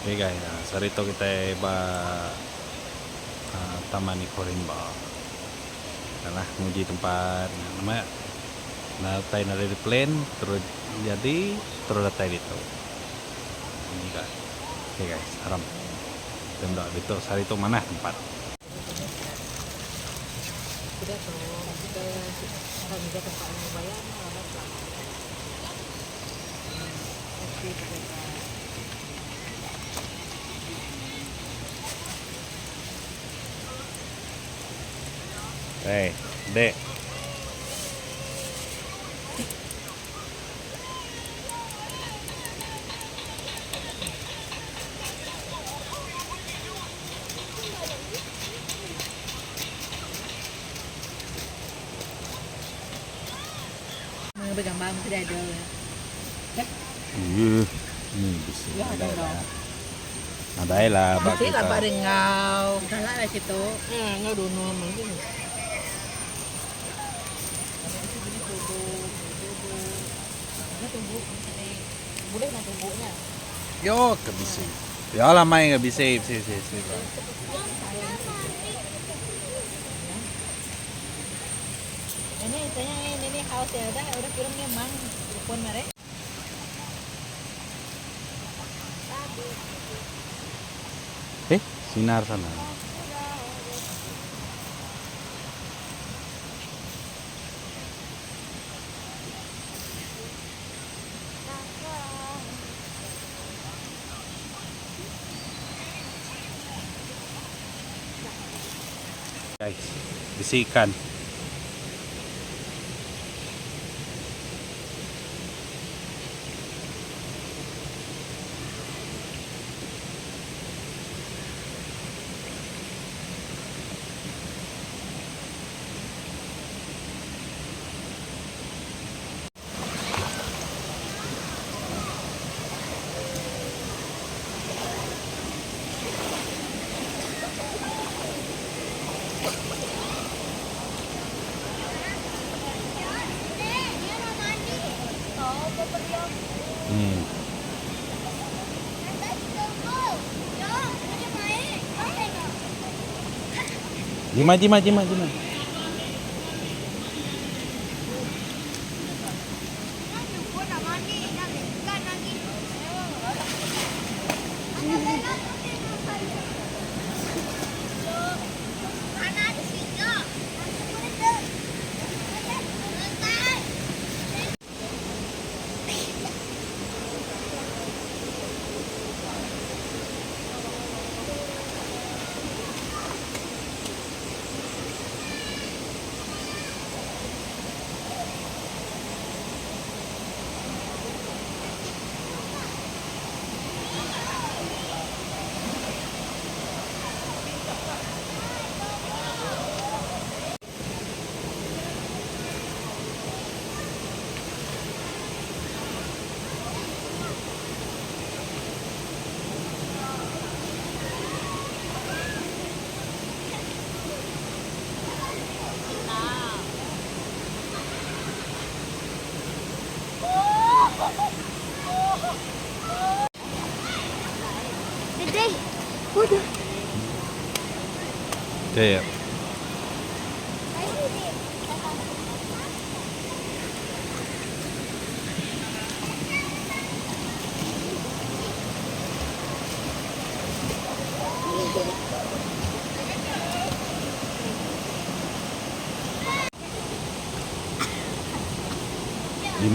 Oke guys, nah, sarito kita ba taman ni Korimba. Nah, nguji tempat nama natai dari plane terus jadi terus natai itu. Ini guys. Oke guys, haram. Tembak itu sarito mana tempat? Sudah tuh, kita akan juga tempat yang bayar, ada selama. Oke, kita. Dek. Bergambar tidak ada. Iya, ini bisa. Ya, ada dong. Ada lah, bak Nanti kita. lah ringau. Salah lah situ. Ngau dulu mungkin. Boleh nak tumbuknya. Yo, nggak bisa. Ya lah main nggak bisa, sih. Ini istilahnya ini house ya udah kirimnya mang pun mereka. Sinar sana. Guys, bisikan. Jima. Udah. Iya.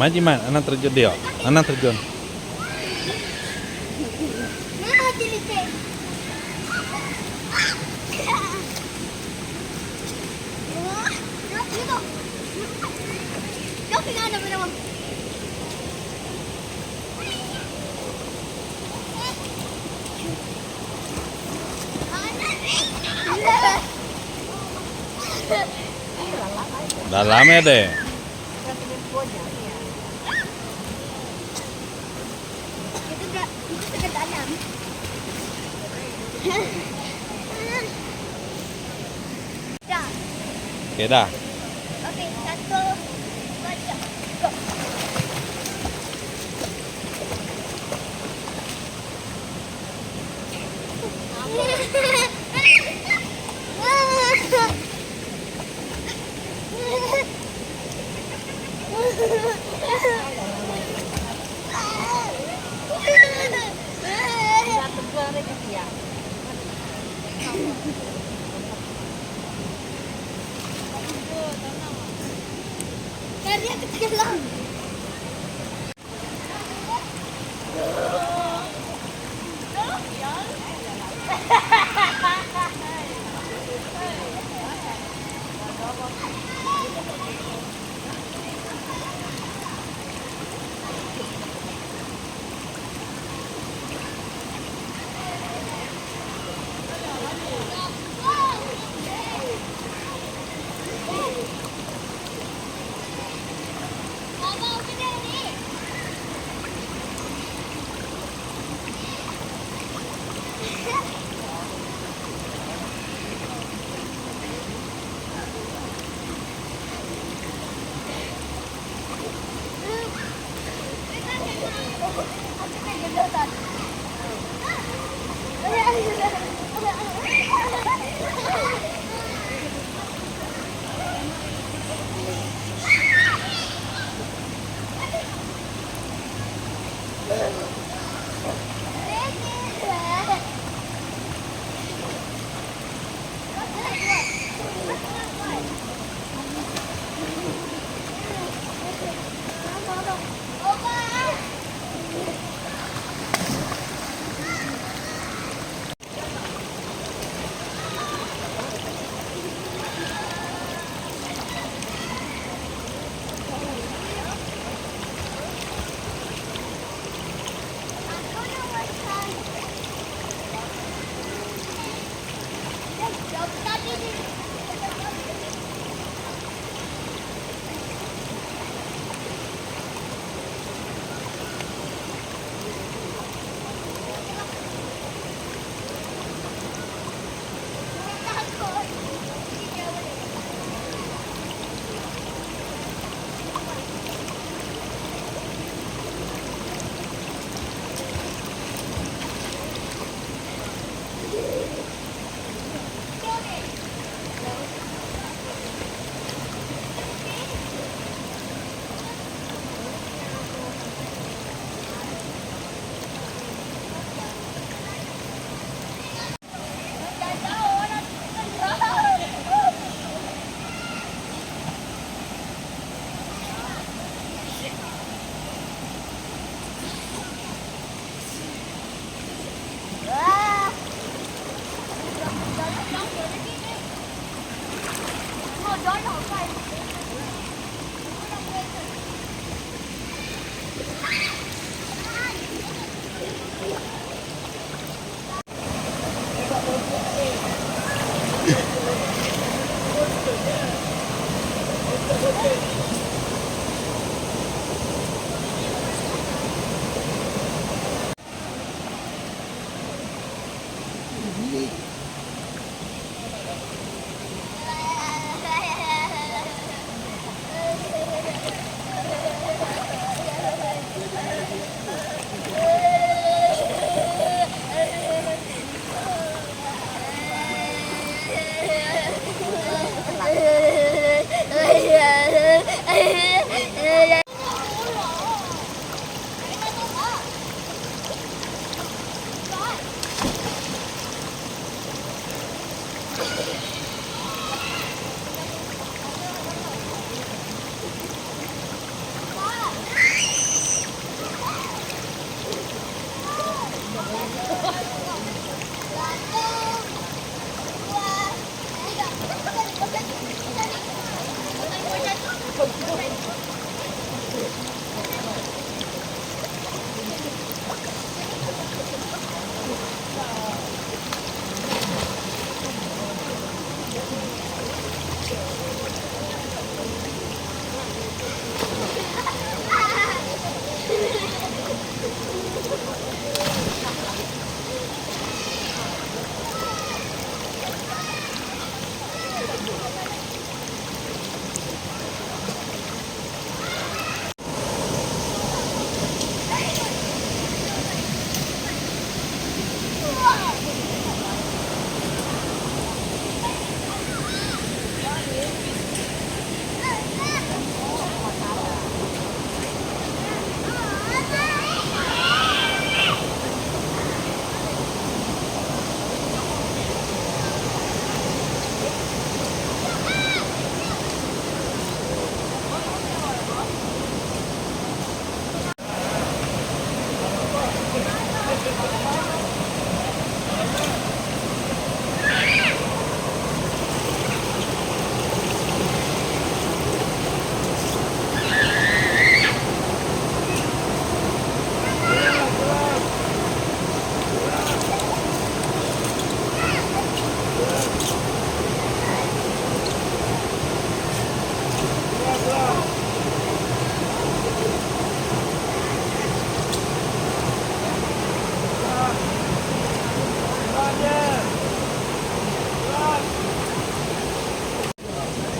Jima, anak terjun dia. Anak terjun. Dalamnya deh. Oke dah. Oke, 1, 2, 3, go. Jatuh ke rezeki ya. Karya kecil lang. Mama, udah nih.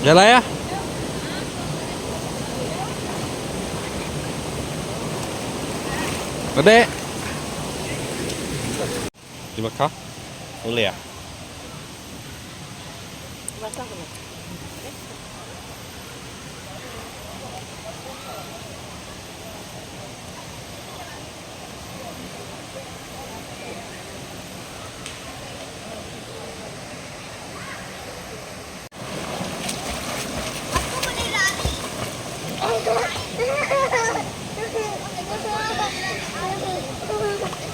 Jalan ya. Gede. Dibakar? Boleh ya? Basah belum? Aku boleh lari.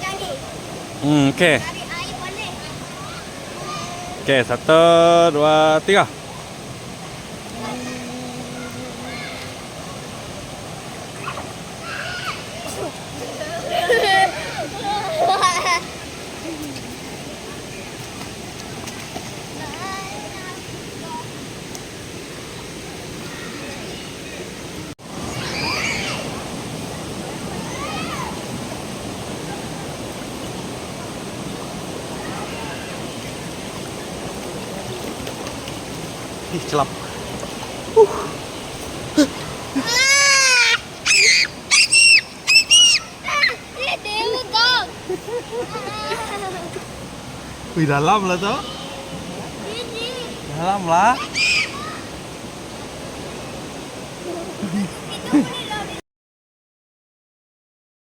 Jadi, Oke. lari air boleh. Oke, 1, 2, 3. Ih, celap. There we go. Wih, dalam lah tuh. Ini. Dalam lah.